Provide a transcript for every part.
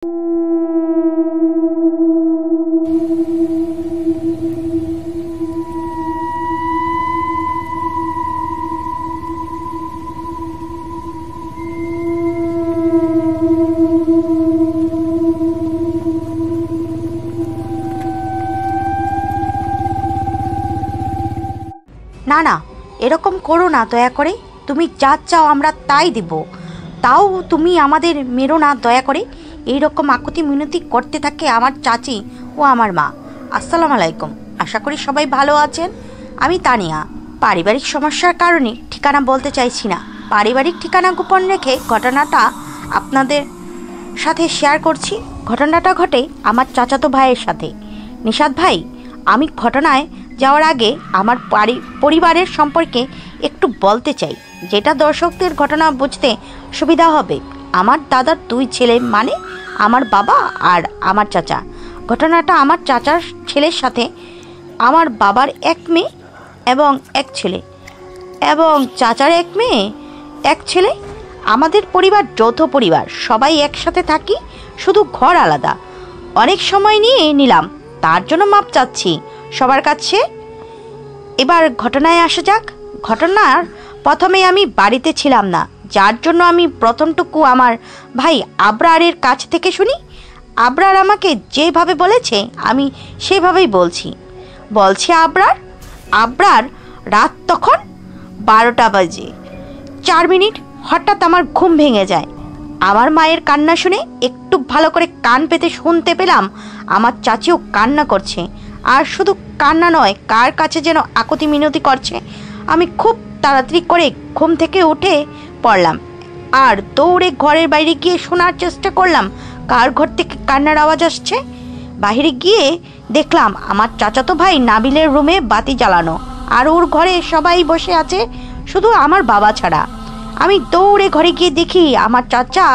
না না, এরকম করো না দয়া করে। তুমি যা চাও আমরা তাই দিব, তাও তুমি আমাদের মেরো না দয়া করে। এইরকম আকুতি মিনতি করতে থাকে আমার চাচি ও আমার মা। আসসালামু আলাইকুম, আশা করি সবাই ভালো আছেন। আমি তানিয়া। পারিবারিক সমস্যার কারণে ঠিকানা বলতে চাইছি না। পারিবারিক ঠিকানা গোপন রেখে ঘটনাটা আপনাদের সাথে শেয়ার করছি। ঘটনাটা ঘটে আমার চাচাতো ভাইয়ের সাথে। নিশাদ ভাই, আমি ঘটনায় যাওয়ার আগে আমার পরিবারের সম্পর্কে একটু বলতে চাই, যেটা দর্শকদের ঘটনা বুঝতে সুবিধা হবে। আমার দাদার 2 ছেলে, মানে আমার বাবা আর আমার চাচা। ঘটনাটা আমার চাচার ছেলের সাথে, আমার বাবার 1 মেয়ে এবং 1 ছেলে, এবং চাচার 1 মেয়ে 1 ছেলে। আমাদের পরিবার যৌথ পরিবার, সবাই একসাথে থাকি, শুধু ঘর আলাদা। অনেক সময় নিয়ে নিলাম, তার জন্য মাপ চাচ্ছি সবার কাছে। এবার ঘটনায় আসা যাক। ঘটনার প্রথমে আমি বাড়িতে ছিলাম না, যার জন্য আমি প্রথমটুকু আমার ভাই আবরারের কাছ থেকে শুনি। আবরার আমাকে যেভাবে বলেছে আমি সেভাবেই বলছি আবরার রাত তখন 12টা বাজে 4 মিনিট। হঠাৎ আমার ঘুম ভেঙে যায়। আমার মায়ের কান্না শুনে একটু ভালো করে কান পেতে শুনতে পেলাম আমার চাচিও কান্না করছে। আর শুধু কান্না নয়, কার কাছে যেন আকুতি মিনতি করছে। আমি খুব তাড়াতাড়ি করে ঘুম থেকে উঠে পড়লাম আর দৌড়ে ঘরের বাইরে গিয়ে শোনার চেষ্টা করলাম কার ঘর থেকে কান্নার আওয়াজ আসছে। বাইরে গিয়ে দেখলাম আমার চাচাতো ভাই নাবিলের রুমে বাতি জ্বালানো, আর ওর ঘরে সবাই বসে আছে শুধু আমার বাবা ছাড়া। আমি দৌড়ে ঘরে গিয়ে দেখি আমার চাচা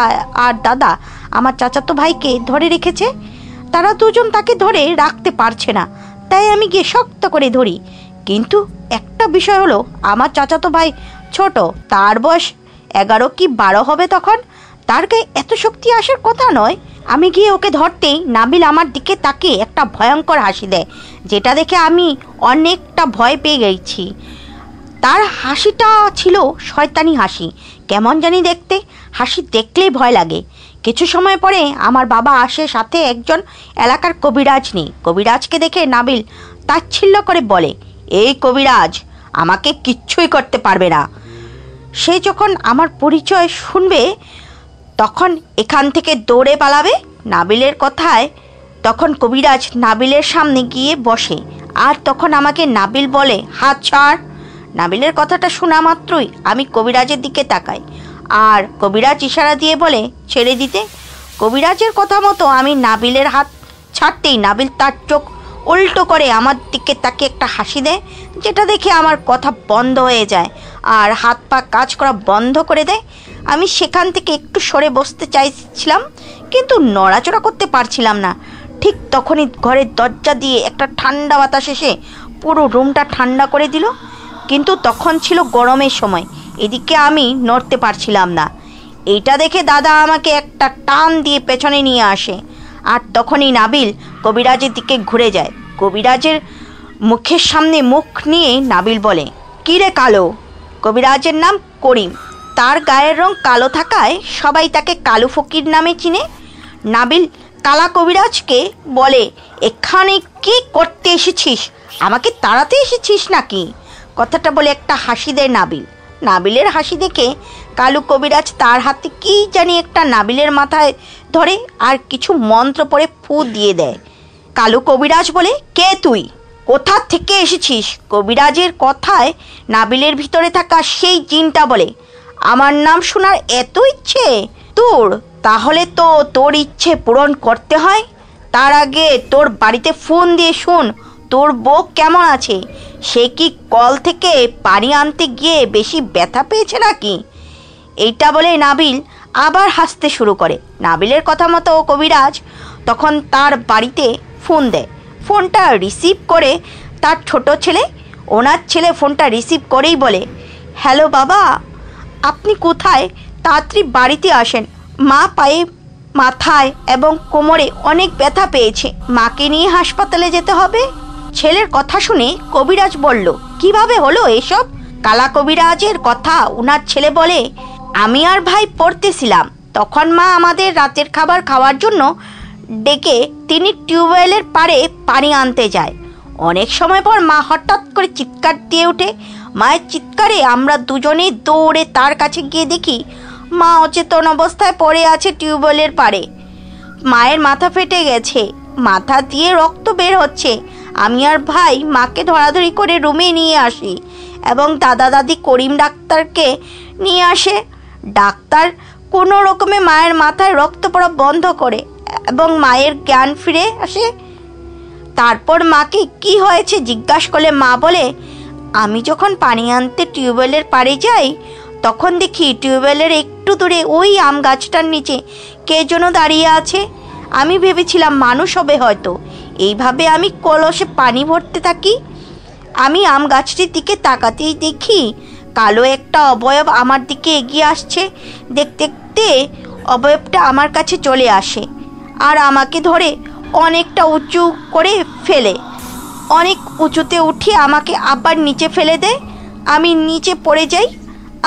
আর দাদা আমার চাচাতো ভাইকে ধরে রেখেছে। তারা দুজন তাকে ধরে রাখতে পারছে না, তাই আমি গিয়ে শক্ত করে ধরি। কিন্তু একটা বিষয় হলো, আমার চাচাতো ভাই ছোট, তার বয়স 11 কি 12 হবে তখন। তার গায়ে এত শক্তি আসার কথা নয়। আমি গিয়ে ওকে ধরতেই নাবিল আমার দিকে তাকিয়ে একটা ভয়ঙ্কর হাসি দেয়, যেটা দেখে আমি অনেকটা ভয় পেয়ে গেছি। তার হাসিটা ছিল শয়তানি হাসি, কেমন জানি দেখতে। হাসি দেখলেই ভয় লাগে। কিছু সময় পরে আমার বাবা আসে, সাথে একজন এলাকার কবিরাজ নেই। কবিরাজকে দেখে নাবিল তাচ্ছিল্য করে বলে, এই কবিরাজ আমাকে কিচ্ছুই করতে পারবে না। সে যখন আমার পরিচয় শুনবে তখন এখান থেকে দৌড়ে পালাবে। নাবিলের কথায় তখন কবিরাজ নাবিলের সামনে গিয়ে বসে, আর তখন আমাকে নাবিল বলে, হাত ছাড়। নাবিলের কথাটা শোনা মাত্রই আমি কবিরাজের দিকে তাকাই, আর কবিরাজ ইশারা দিয়ে বলে ছেড়ে দিতে। কবিরাজের কথা মতো আমি নাবিলের হাত ছাড়তেই নাবিল তার চোখ উল্টো করে আমার দিকে তাকে একটা হাসি দেয়, যেটা দেখে আমার কথা বন্ধ হয়ে যায় আর হাত পা কাজ করা বন্ধ করে দেয়। আমি সেখান থেকে একটু সরে বসতে চাইছিলাম, কিন্তু নড়াচড়া করতে পারছিলাম না। ঠিক তখনই ঘরের দরজা দিয়ে একটা ঠান্ডা বাতাস এসে পুরো রুমটা ঠান্ডা করে দিল। কিন্তু তখন ছিল গরমের সময়, এদিকে আমি নড়তে পারছিলাম না। এইটা দেখে দাদা আমাকে একটা টান দিয়ে পেছনে নিয়ে আসে, আর তখনই নাবিল কবিরাজের দিকে ঘুরে যায়। কবিরাজের মুখের সামনে মুখ নিয়ে নাবিল বলে, কী রে কালো? কবিরাজের নাম করিম। তার গায়ের রং কালো থাকায় সবাই তাকে কালু ফকির নামে চিনে। নাবিল কালা কবিরাজকে বলে, এখানে কি করতে এসেছিস? আমাকে তাড়াতে এসেছিস নাকি? কথাটা বলে একটা হাসি দেয় নাবিল। নাবিলের হাসি দেখে কালু কবিরাজ তার হাতে কি জানি একটা নাবিলের মাথায় ধরে আর কিছু মন্ত্র পড়ে ফু দিয়ে দেয়। কালু কবিরাজ বলে, কে তুই? কোথা থেকে এসেছিস? কবিরাজের কথায় নাবিলের ভিতরে থাকা সেই জিনটা বলে, আমার নাম শোনার এত ইচ্ছে তোর? তাহলে তো তোর ইচ্ছে পূরণ করতে হয়। তার আগে তোর বাড়িতে ফোন দিয়ে শোন তোর বউ কেমন আছে। সে কি কল থেকে পানি আনতে গিয়ে বেশি ব্যথা পেয়েছে নাকি? এইটা বলে নাবিল আবার হাসতে শুরু করে। নাবিলের কথা মতো কবিরাজ তখন তার বাড়িতে ফোন দেয়। ফোনটা রিসিভ করে তার ছোট ছেলে, ওনার ছেলে ফোনটা রিসিভ করেই বলে, হ্যালো বাবা, আপনি কোথায়? তাড়াতাড়ি বাড়িতে আসেন, মা পায়ে মাথায় এবং কোমরে অনেক ব্যথা পেয়েছে, মাকে নিয়ে হাসপাতালে যেতে হবে। ছেলের কথা শুনে কবিরাজ বলল, কিভাবে হলো এসব? কালা কবিরাজের কথা উনার ছেলে বলে, আমি আর ভাই পড়তেছিলাম, তখন মা আমাদের রাতের খাবার খাওয়ার জন্য ডেকে তিনি টিউবওয়েলের পাড়ে পানি আনতে যায়। অনেক সময় পর মা হঠাৎ করে চিৎকার দিয়ে ওঠে। মায়ের চিৎকারে আমরা দুজনেই দৌড়ে তার কাছে গিয়ে দেখি মা অচেতন অবস্থায় পড়ে আছে টিউবওয়েলের পাড়ে। মায়ের মাথা ফেটে গেছে, মাথা দিয়ে রক্ত বের হচ্ছে। আমি আর ভাই মাকে ধরাধরি করে রুমে নিয়ে আসি এবং দাদা দাদি করিম ডাক্তারকে নিয়ে আসে। ডাক্তার কোনো রকমে মায়ের মাথায় রক্ত পড়া বন্ধ করে এবং মায়ের জ্ঞান ফিরে আসে। তারপর মাকে কি হয়েছে জিজ্ঞাসা করলে মা বলে, আমি যখন পানি আনতে টিউবওয়েলের পাড়ে যাই তখন দেখি টিউবওয়েলের একটু দূরে ওই আম গাছটার নিচে কে যেন দাঁড়িয়ে আছে। আমি ভেবেছিলাম মানুষ হবে হয়তো। এইভাবে আমি কলসে পানি ভরতে থাকি। আমি আম গাছটির দিকে তাকাতেই দেখি কালো একটা অবয়ব আমার দিকে এগিয়ে আসছে। দেখতে দেখতে অবয়বটা আমার কাছে চলে আসে আর আমাকে ধরে অনেকটা উঁচু করে ফেলে। অনেক উঁচুতে উঠে আমাকে আবার নিচে ফেলে দেয়। আমি নিচে পড়ে যাই।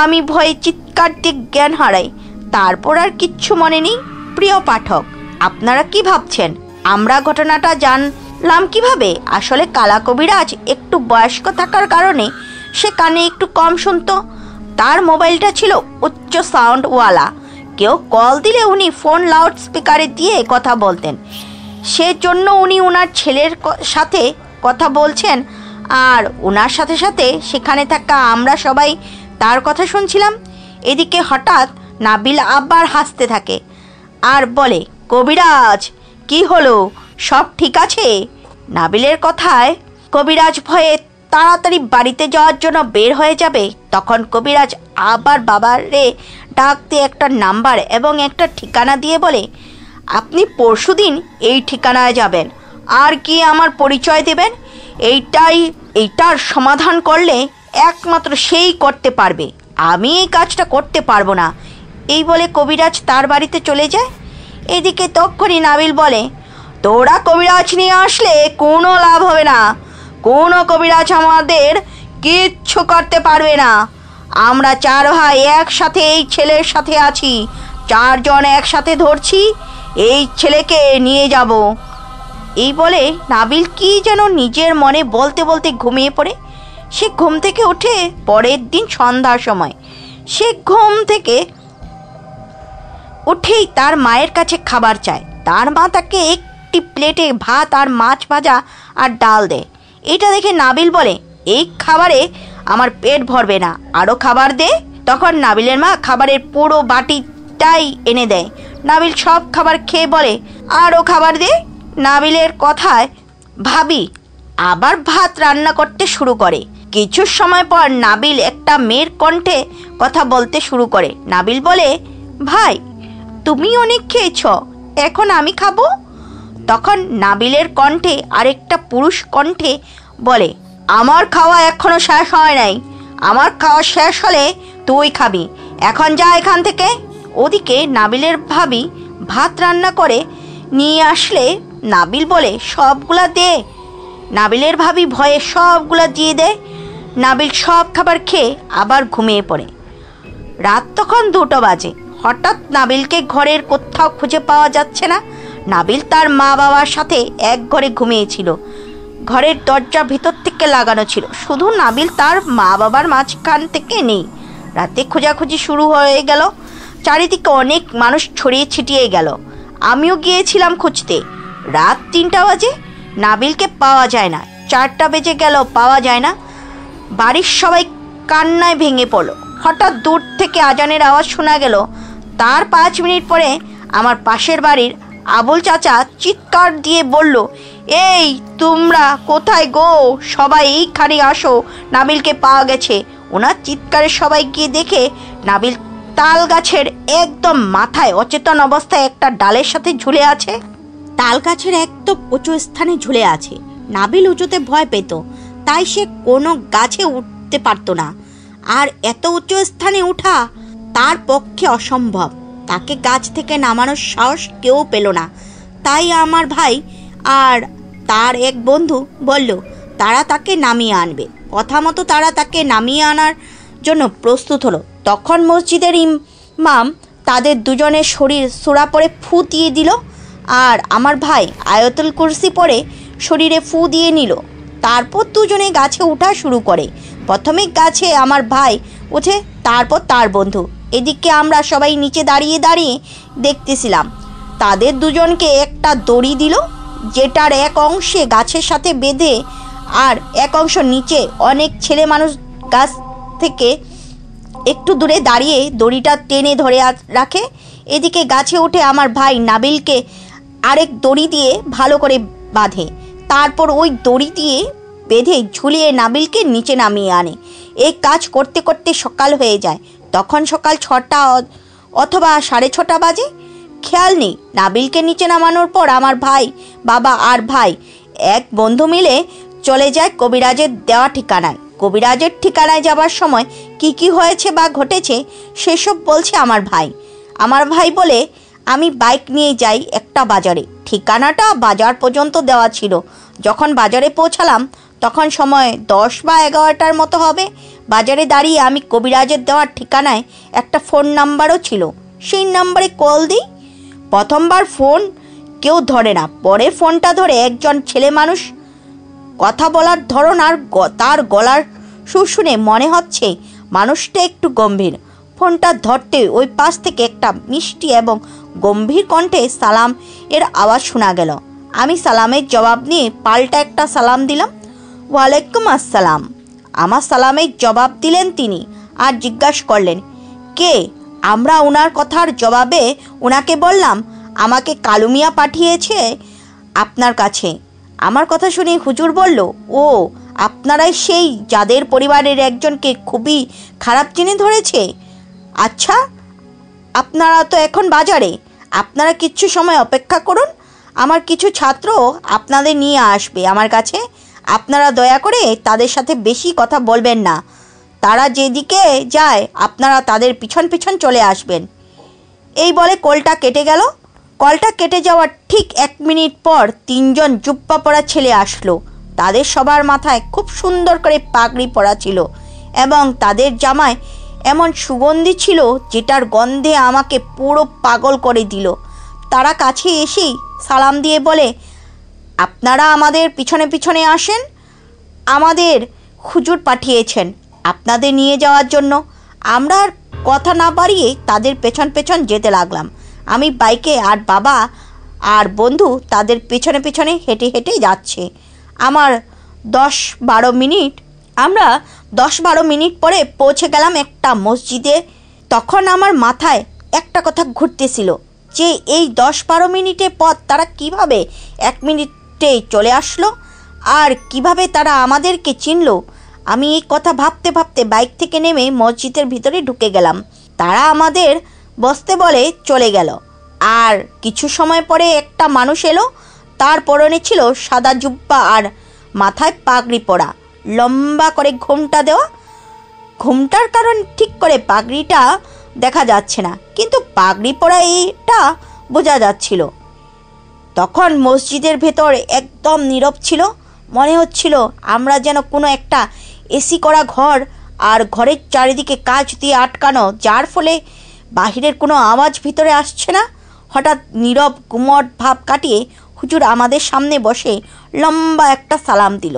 আমি ভয়ে চিৎকার দিয়ে জ্ঞান হারাই। তারপর আর কিচ্ছু মনে নেই। প্রিয় পাঠক, আপনারা কি ভাবছেন আমরা ঘটনাটা জানলাম কিভাবে? আসলে কালা কবিরাজ একটু বয়স্ক থাকার কারণে সে কানে একটু কম শুনতো। তার মোবাইলটা ছিল উচ্চ সাউন্ডওয়ালা। কেউ কল দিলে উনি ফোন লাউড স্পিকারে দিয়ে কথা বলতেন। সেজন্য উনি ওনার ছেলের সাথে কথা বলছেন আর ওনার সাথে সাথে সেখানে থাকা আমরা সবাই তার কথা শুনছিলাম। এদিকে হঠাৎ নাবিল আবার হাসতে থাকে আর বলে, কবিরাজ কি হলো, সব ঠিক আছে? নাবিলের কথায় কবিরাজ ভয়ে তাড়াতাড়ি বাড়িতে যাওয়ার জন্য বের হয়ে যাবে। তখন কবিরাজ আবার বাবারে ডাক দিয়ে একটা নাম্বার এবং একটা ঠিকানা দিয়ে বলে, আপনি পরশুদিন এই ঠিকানায় যাবেন আর কি আমার পরিচয় দেবেন। এইটার সমাধান করলে একমাত্র সেই করতে পারবে, আমি এই কাজটা করতে পারবো না। এই বলে কবিরাজ তার বাড়িতে চলে যায়। এদিকে তক্ষুনি নাবিল বলে, তোরা কবিরাজ নিয়ে আসলে কোনো লাভ হবে না। কোনো কবিরাজ আমাদের কিচ্ছু করতে পারবে না। আমরা 4 ভাই একসাথে এই ছেলের সাথে আছি। 4 জন একসাথে ধরছি, এই ছেলেকে নিয়ে যাব। এই বলে নাবিল কি যেন নিজের মনে বলতে বলতে ঘুমিয়ে পড়ে। সে ঘুম থেকে উঠে পরের দিন সন্ধ্যার সময় সে ঘুম থেকে উঠেই তার মায়ের কাছে খাবার চায়। তার মা তাকে একটি প্লেটে ভাত আর মাছ ভাজা আর ডাল দেয়। এটা দেখে নাবিল বলে, এই খাবারে আমার পেট ভরবে না, আরও খাবার দে। তখন নাবিলের মা খাবারের পুরো বাটিটাই এনে দেয়। নাবিল সব খাবার খেয়ে বলে, আরও খাবার দে। নাবিলের কথায় ভাবি আবার ভাত রান্না করতে শুরু করে। কিছু সময় পর নাবিল একটা মেয়ের কণ্ঠে কথা বলতে শুরু করে। নাবিল বলে, ভাই তুমি অনেক খেয়েছ, এখন আমি খাবো। তখন নাবিলের কণ্ঠে আরেকটা পুরুষ কণ্ঠে বলে, আমার খাওয়া এখনো শেষ হয় নাই, আমার খাওয়া শেষ হলে তুই খাবি, এখন যা এখান থেকে। ওদিকে নাবিলের ভাবি ভাত রান্না করে নিয়ে আসলে নাবিল বলে, সবগুলা দে। নাবিলের ভাবি ভয়ে সবগুলা দিয়ে দেয়। নাবিল সব খাবার খেয়ে আবার ঘুমিয়ে পড়ে। রাত তখন 2টা বাজে। হঠাৎ নাবিলকে ঘরের কোথাও খুঁজে পাওয়া যাচ্ছে না। নাবিল তার মা বাবার সাথে এক ঘরে ঘুমিয়েছিল। ঘরের দরজা ভিতর থেকে লাগানো ছিল, শুধু নাবিল তার মা বাবার মাঝখান থেকে নেই। রাতে খোঁজাখুঁজি শুরু হয়ে গেল। চারিদিকে অনেক মানুষ ছড়িয়ে ছিটিয়ে গেল। আমিও গিয়েছিলাম খুঁজতে। রাত 3টা বাজে, নাবিলকে পাওয়া যায় না। 4টা বেজে গেল, পাওয়া যায় না। বাড়ির সবাই কান্নায় ভেঙে পড়ল। হঠাৎ দূর থেকে আজানের আওয়াজ শোনা গেল। তার 5 মিনিট পরে আমার পাশের বাড়ির আবুল চাচা চিৎকার দিয়ে বলল, এই তোমরা কোথায় গো, সবাই এইখানে আসো, নাবিলকে পাওয়া গেছে। ওনার চিৎকারে সবাই গিয়ে দেখে নাবিল তাল গাছের একদম মাথায় অচেতন অবস্থায় একটা ডালের সাথে ঝুলে আছে। তাল গাছের একদম উঁচু স্থানে ঝুলে আছে। নাবিল উঁচুতে ভয় পেত, তাই সে কোনো গাছে উঠতে পারত না। আর এত উঁচু স্থানে ওঠা তার পক্ষে অসম্ভব। তাকে গাছ থেকে নামানোর সাহস কেউ পেল না। তাই আমার ভাই আর তার এক বন্ধু বলল তারা তাকে নামিয়ে আনবে। কথা মতো তারা তাকে নামিয়ে আনার জন্য প্রস্তুত হলো। তখন মসজিদের ইমাম তাদের দুজনের শরীর সূরা পড়ে ফু দিয়ে দিল, আর আমার ভাই আয়াতুল কুরসি পড়ে শরীরে ফু দিয়ে নিল। তারপর দুজনে গাছে ওঠা শুরু করে। প্রথমে গাছে আমার ভাই ওঠে, তারপর তার বন্ধু। এদিকে আমরা সবাই নিচে দাঁড়িয়ে দাঁড়িয়ে দেখতেছিলাম। তাদের দুজনকে একটা দড়ি দিল, যেটার এক অংশে গাছের সাথে বেঁধে আর এক অংশ নিচে। অনেক ছেলে মানুষ গাছ থেকে একটু দূরে দাঁড়িয়ে দড়িটা টেনে ধরে রাখে। এদিকে গাছে উঠে আমার ভাই নাবিলকে আরেক দড়ি দিয়ে ভালো করে বাঁধে। তারপর ওই দড়ি দিয়ে বেঁধে ঝুলিয়ে নাবিলকে নিচে নামিয়ে আনে। এই কাজ করতে করতে সকাল হয়ে যায়। তখন সকাল 6টা অথবা 6:30 বাজে। খেয়াল নেই। নাবিলকে নিচে নামানোর পর আমার ভাই, বাবা আর ভাই এক বন্ধু মিলে চলে যায় কবিরাজের দেওয়া ঠিকানায়। কবিরাজের ঠিকানায় যাবার সময় কি কি হয়েছে বা ঘটেছে সেসব বলছে আমার ভাই। আমার ভাই বলে আমি বাইক নিয়ে যাই একটা বাজারে। ঠিকানাটা বাজার পর্যন্ত দেওয়া ছিল। যখন বাজারে পৌঁছালাম তখন সময় 10 বা 11টার মতো হবে। বাজারে দাঁড়িয়ে আমি কবিরাজের দেওয়ার ঠিকানায় একটা ফোন নাম্বারও ছিল, সেই নাম্বারে কল দিই। প্রথমবার ফোন কেউ ধরে না, পরে ফোনটা ধরে একজন ছেলে মানুষ। কথা বলার ধরন আর তার গলার সুর শুনে মনে হচ্ছে মানুষটা একটু গম্ভীর। ফোনটা ধরতে ওই পাশ থেকে একটা মিষ্টি এবং গম্ভীর কণ্ঠে সালাম এর আওয়াজ শোনা গেল। আমি সালামের জবাব নিয়ে পাল্টা একটা সালাম দিলাম, ওয়ালাইকুম আসসালাম। আমার সালামের জবাব দিলেন তিনি আর জিজ্ঞাসা করলেন কে। আমরা ওনার কথার জবাবে ওনাকে বললাম আমাকে কালু মিয়া পাঠিয়েছে আপনার কাছে। আমার কথা শুনে হুজুর বলল, ও আপনারাই সেই যাদের পরিবারের একজনকে খুবই খারাপ চিনে ধরেছে। আচ্ছা, আপনারা তো এখন বাজারে, আপনারা কিছু সময় অপেক্ষা করুন, আমার কিছু ছাত্র আপনাদের নিয়ে আসবে আমার কাছে। আপনারা দয়া করে তাদের সাথে বেশি কথা বলবেন না। তারা যেদিকে যায় আপনারা তাদের পিছন পিছন চলে আসবেন। এই বলে কলটা কেটে গেল। কলটা কেটে যাওয়ার ঠিক 1 মিনিট পর 3জন জুব্বা পরা ছেলে আসলো। তাদের সবার মাথায় খুব সুন্দর করে পাগড়ি পরা ছিল এবং তাদের জামায় এমন সুগন্ধি ছিল যেটার গন্ধে আমাকে পুরো পাগল করে দিল। তারা কাছে এসেই সালাম দিয়ে বলে, আপনারা আমাদের পিছনে পিছনে আসেন, আমাদের হুজুর পাঠিয়েছেন আপনাদের নিয়ে যাওয়ার জন্য। আমরা আর কথা না বাড়িয়ে তাদের পেছন পেছন যেতে লাগলাম। আমি বাইকে আর বাবা আর বন্ধু তাদের পেছনে পেছনে হেঁটে হেঁটে যাচ্ছে। আমরা 10-12 মিনিট পরে পৌঁছে গেলাম একটা মসজিদে। তখন আমার মাথায় একটা কথা ঘুরতেছিল যে এই 10-12 মিনিটের পথ তারা কিভাবে 1 মিনিটেই চলে আসলো আর কিভাবে তারা আমাদেরকে চিনল। আমি এই কথা ভাবতে ভাবতে বাইক থেকে নেমে মসজিদের ভিতরে ঢুকে গেলাম। তারা আমাদের বসতে বলে চলে গেল। আর কিছু সময় পরে একটা মানুষ এলো। তার পরনে ছিল সাদা জুব্বা আর মাথায় পাগড়ি পরা, লম্বা করে ঘোমটা দেওয়া। ঘোমটার কারণ ঠিক করে পাগড়িটা দেখা যাচ্ছে না, কিন্তু পাগড়ি পরা এটা বোঝা যাচ্ছিল। তখন মসজিদের ভেতর একদম নীরব ছিল। মনে হচ্ছিল আমরা যেন কোনো একটা এসি করা ঘর, আর ঘরের চারিদিকে কাঁচ দিয়ে আটকানো, যার ফলে বাহিরের কোনো আওয়াজ ভিতরে আসছে না। হঠাৎ নীরব গুমট ভাব কাটিয়ে হুজুর আমাদের সামনে বসে লম্বা একটা সালাম দিল।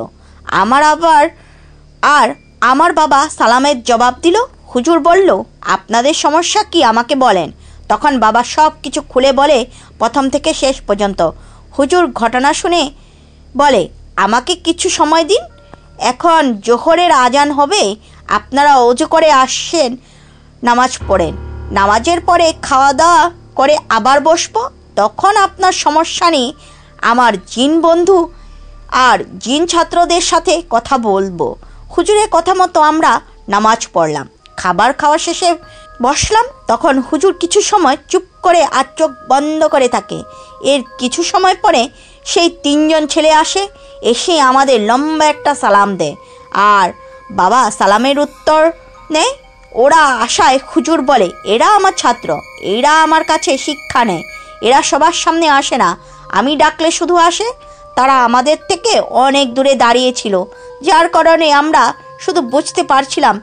আমার বাবা সালামের জবাব দিল। হুজুর বলল, আপনাদের সমস্যা কি আমাকে বলেন। তখন বাবা সব কিছু খুলে বলে প্রথম থেকে শেষ পর্যন্ত। হুজুর ঘটনা শুনে বলে, আমাকে কিছু সময় দিন, এখন জোহরের আজান হবে, আপনারা ওযু করে আসেন, নামাজ পড়েন, নামাজের পরে খাওয়া দাওয়া করে আবার বসবো, তখন আপনার সমস্যা নেই আমার জিন বন্ধু আর জিন ছাত্রদের সাথে কথা বলবো। হুজুরের কথা মতো আমরা নামাজ পড়লাম। খাবার খাওয়া শেষে বসলাম। তখন হুজুর কিছু সময় চুপ করে আর চোখ বন্ধ করে থাকে। এর কিছু সময় পরে সেই 3জন ছেলে আসে, এসে আমাদের লম্বা একটা সালাম দেয় আর বাবা সালামের উত্তর নেয়। ওরা আশায় হুজুর বলে, এরা আমার ছাত্র, এরা আমার কাছে শিক্ষা নেয়, এরা সবার সামনে আসে না, আমি ডাকলে শুধু আসে। তারা আমাদের থেকে অনেক দূরে দাঁড়িয়েছিল, যার কারণে আমরা শুধু বুঝতে পারছিলাম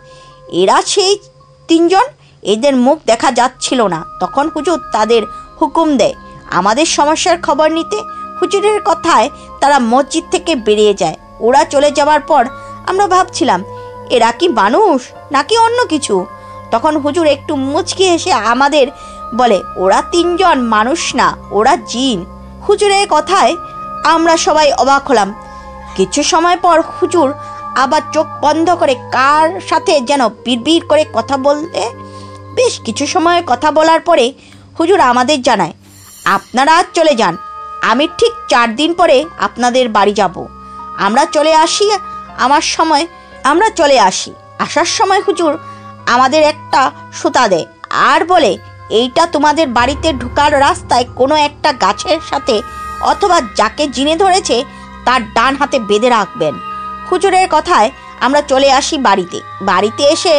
এরা সেই 3 জন। এদের মুখ দেখা যাচ্ছিল না। তখন হুজুর তাদের হুকুম দেয় আমাদের সমস্যার খবর নিতে। হুজুরের কথায় তারা মসজিদ থেকে বেরিয়ে যায়। ওরা চলে যাওয়ার পর আমরা ভাবছিলাম এরা কি মানুষ নাকি অন্য কিছু। তখন হুজুর একটু মুচকি হেসে আমাদের বলে, ওরা 3 জন মানুষ না, ওরা জিন। হুজুরের কথায় আমরা সবাই অবাক হলাম। কিছু সময় পর হুজুর আবার চোখ বন্ধ করে কার সাথে যেন বিড়বিড় করে কথা বলতে। বেশ কিছু সময় কথা বলার পরে হুজুর আমাদের জানায়, আপনারা চলে যান, আমি ঠিক 4 দিন পরে আপনাদের বাড়ি যাব। আমরা চলে আসি। আসার সময় হুজুর আমাদের একটা সুতা দেয় আর বলে, এইটা তোমাদের বাড়িতে ঢোকার রাস্তায় কোনো একটা গাছের সাথে অথবা যাকে জিনে ধরেছে তার ডান হাতে বেঁধে রাখবেন। হুজুরের কথায় আমরা চলে আসি বাড়িতে এসে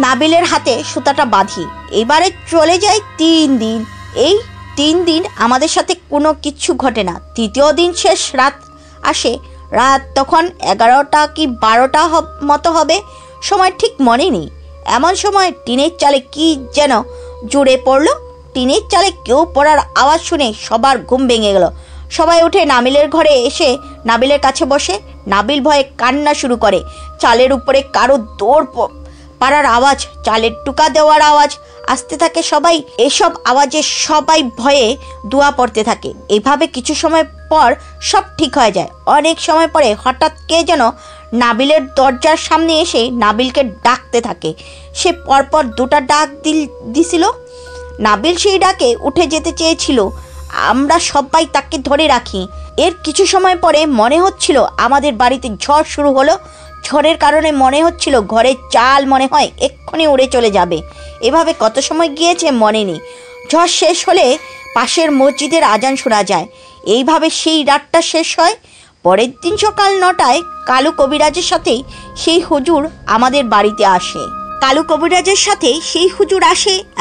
নাবিলের হাতে সুতাটা বাঁধি। এবারে চলে যায় 3 দিন। এই 3 দিন আমাদের সাথে কোনো কিছু ঘটে না। 3য় দিন শেষ রাত আসে। রাত তখন 11টা কি 12টা মতো হবে, সময় ঠিক মনে নেই। এমন সময় টিনের চালে কি যেন জুড়ে পড়লো। টিনের চালে কেউ পড়ার আওয়াজ শুনে সবার ঘুম ভেঙে গেল। সবাই উঠে নাবিলের ঘরে এসে নাবিলের কাছে বসে। নাবিল ভয়ে কান্না শুরু করে। চালের উপরে কারো দৌড় পাড়ার আওয়াজ, চালের টুকা দেওয়ার আওয়াজ আসতে থাকে। এসব আওয়াজে সবাই ভয়ে দোয়া পড়তে থাকে। এভাবে কিছু সময় পর সব ঠিক হয়ে যায়। অনেক সময় পরে হঠাৎ কে যেন নাবিলের দরজার সামনে এসে নাবিলকে ডাকতে থাকে। সে পরপর 2টা ডাক দিছিল। নাবিল সেই ডাকে উঠে যেতে চেয়েছিল। আমরা সবাই তাকে ধরে রাখি। এর কিছু সময় পরে মনে হচ্ছিল আমাদের বাড়িতে ঝড় শুরু হলো। ঝড়ের কারণে মনে হচ্ছিল ঘরের চাল মনে হয় এক্ষুনি উড়ে চলে যাবে। এভাবে কত সময় গিয়েছে মনে নেই। ঝড় শেষ হলে পাশের মসজিদের আজান শোনা যায়। এইভাবে সেই রাতটা শেষ হয়। পরের দিন সকাল 9টায় কালু কবিরাজের সাথে সেই হুজুর আমাদের বাড়িতে আসে।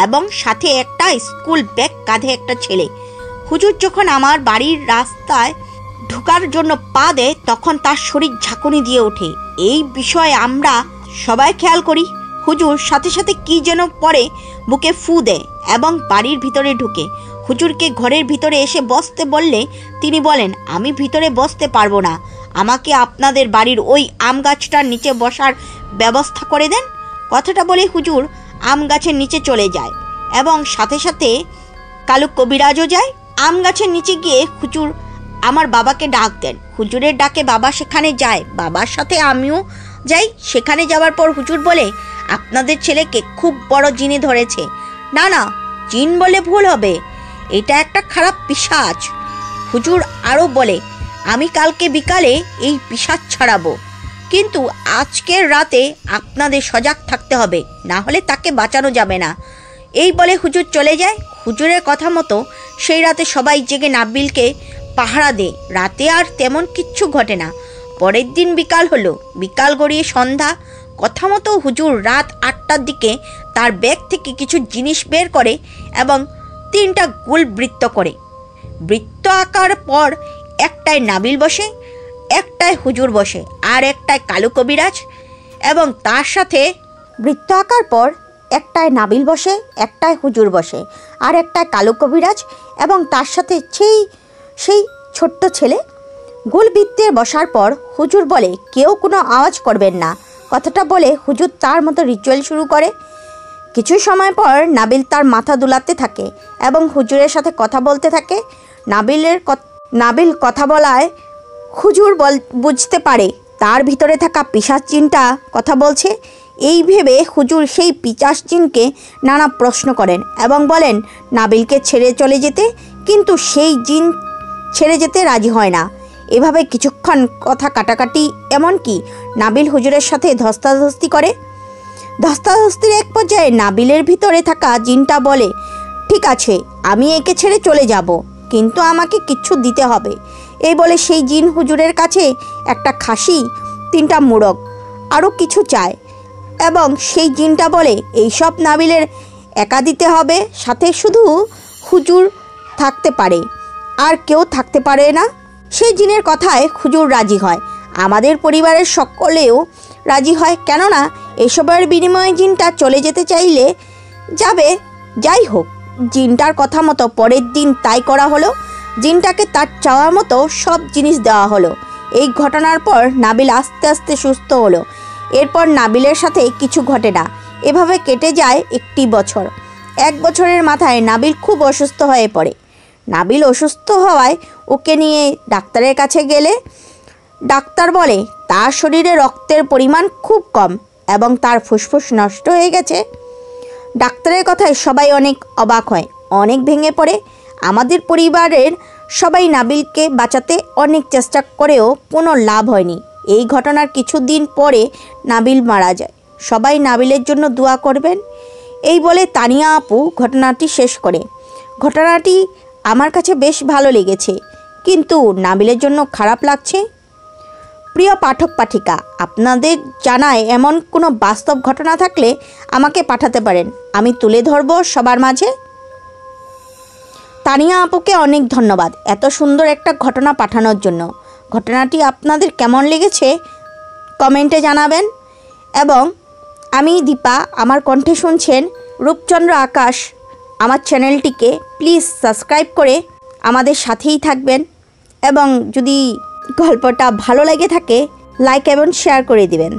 এবং সাথে একটা স্কুল ব্যাগ, কাঁধে একটা ছেলে। হুজুর যখন আমার বাড়ির রাস্তায় ঢোকার জন্য পা দেয় তখন তার শরীর ঝাঁকুনি দিয়ে ওঠে। এই বিষয়ে আমরা সবাই খেয়াল করি। হুজুর সাথে সাথে কি যেন পরে বুকে ফু দেয় এবং বাড়ির ভিতরে ঢুকে। হুজুরকে ঘরের ভিতরে এসে বসতে বললে তিনি বলেন, আমি ভিতরে বসতে পারবো না, আমাকে আপনাদের বাড়ির ওই আম গাছটার নিচে বসার ব্যবস্থা করে দেন। কথাটা বলে হুজুর আম গাছের নিচে চলে যায় এবং সাথে সাথে কালু কবিরাজও যায়। আম গাছের নিচে গিয়ে হুজুর আমার বাবাকে ডাক দেন। হুজুরের ডাকে বাবা সেখানে যায়। বাবার সাথে আমিও যাই। সেখানে যাওয়ার পর হুজুর বলে, আপনাদের ছেলেকে খুব বড় জিনে ধরেছে। না, জিন বলে ভুল হবে, এটা একটা খারাপ পিশাচ। হুজুর আরও বলে, আমি কালকে বিকালে এই পিশাচ ছাড়াবো, কিন্তু আজকের রাতে আপনাদের সজাগ থাকতে হবে, না হলে তাকে বাঁচানো যাবে না। এই বলে হুজুর চলে যায়। হুজুরের কথা মতো সেই রাতে সবাই জেগে নাবিলকে পাহারা দেয়। রাতে আর তেমন কিচ্ছু ঘটে না। পরের দিন বিকাল হলো। বিকাল গড়িয়ে সন্ধ্যা। কথা মতো হুজুর রাত 8টার দিকে তার ব্যাগ থেকে কিছু জিনিস বের করে এবং 3টা গোল বৃত্ত করে। বৃত্ত আঁকার পর একটায় নাবিল বসে, একটায় হুজুর বসে, আর একটায় কালু কবিরাজ। এবং তার সাথে বৃত্ত আঁকার পর একটায় নাবিল বসে, একটায় হুজুর বসে, আর একটায় কালু কবিরাজ এবং তার সাথে সেই ছোট্ট ছেলে। গোল বৃত্তে বসার পর হুজুর বলে, কেউ কোনো আওয়াজ করবেন না। কথাটা বলে হুজুর তার মতো রিচুয়াল শুরু করে। কিছু সময় পর নাবিল তার মাথা দুলাতে থাকে এবং হুজুরের সাথে কথা বলতে থাকে। নাবিল কথা বলায় হুজুর বুঝতে পারে তার ভিতরে থাকা পিশাচ জিনটা কথা বলছে। এই ভেবে হুজুর সেই পিশাচ জিনকে নানা প্রশ্ন করেন এবং বলেন নাবিলকে ছেড়ে চলে যেতে, কিন্তু সেই জিন ছেড়ে যেতে রাজি হয় না। এভাবে কিছুক্ষণ কথা কাটাকাটি, এমনকি নাবিল হুজুরের সাথে ধস্তাধস্তি করে। ধস্তাধস্তির এক পর্যায়ে নাবিলের ভিতরে থাকা জিনটা বলে, ঠিক আছে, আমি একে ছেড়ে চলে যাব, কিন্তু আমাকে কিচ্ছু দিতে হবে। এই বলে সেই জিন হুজুরের কাছে একটা খাসি, 3টা মোরগ, আরও কিছু চায়। এবং সেই জিনটা বলে এইসব নাবিলের একা দিতে হবে, সাথে শুধু হুজুর থাকতে পারে, আর কেউ থাকতে পারে না। সেই জিনের কথায় হুজুর রাজি হয়, আমাদের পরিবারের সকলেও রাজি হয়, কেননা এসবের বিনিময়ে জিনটা চলে যেতে চাইলে যাবে। যাই হোক, জিনটার কথা মতো পরের দিন তাই করা হলো। জিনটাকে তার চাওয়া মতো সব জিনিস দেওয়া হলো। এই ঘটনার পর নাবিল আস্তে আস্তে সুস্থ হলো। এরপর নাবিলের সাথে কিছু ঘটে না। এভাবে কেটে যায় 1 বছর। 1 বছরের মাথায় নাবিল খুব অসুস্থ হয়ে পড়ে। নাবিল অসুস্থ হওয়ায় ওকে নিয়ে ডাক্তারের কাছে গেলে ডাক্তার বলে তার শরীরে রক্তের পরিমাণ খুব কম এবং তার ফুসফুস নষ্ট হয়ে গেছে। ডাক্তারের কথায় সবাই অনেক অবাক হয়, অনেক ভেঙে পড়ে। আমাদের পরিবারের সবাই নাবিলকে বাঁচাতে অনেক চেষ্টা করেও কোনো লাভ হয়নি। এই ঘটনার কিছুদিন পরে নাবিল মারা যায়। সবাই নাবিলের জন্য দোয়া করবেন, এই বলে তানিয়া আপু ঘটনাটি শেষ করে। ঘটনাটি আমার কাছে বেশ ভালো লেগেছে, কিন্তু নাবিলের জন্য খারাপ লাগছে। প্রিয় পাঠক পাঠিকা, আপনাদের জানায় এমন কোনো বাস্তব ঘটনা থাকলে আমাকে পাঠাতে পারেন, আমি তুলে ধরব সবার মাঝে। তানিয়া আপুকে অনেক ধন্যবাদ এত সুন্দর একটা ঘটনা পাঠানোর জন্য। ঘটনাটি আপনাদের কেমন লেগেছে কমেন্টে জানাবেন। এবং আমি দীপা, আমার কণ্ঠে শুনছেন রূপচন্দ্র আকাশ। আমার চ্যানেলটিকে প্লিজ সাবস্ক্রাইব করে আমাদের সাথেই থাকবেন, এবং যদি গল্পটা ভালো লেগে থাকে লাইক এবং শেয়ার করে দিবেন।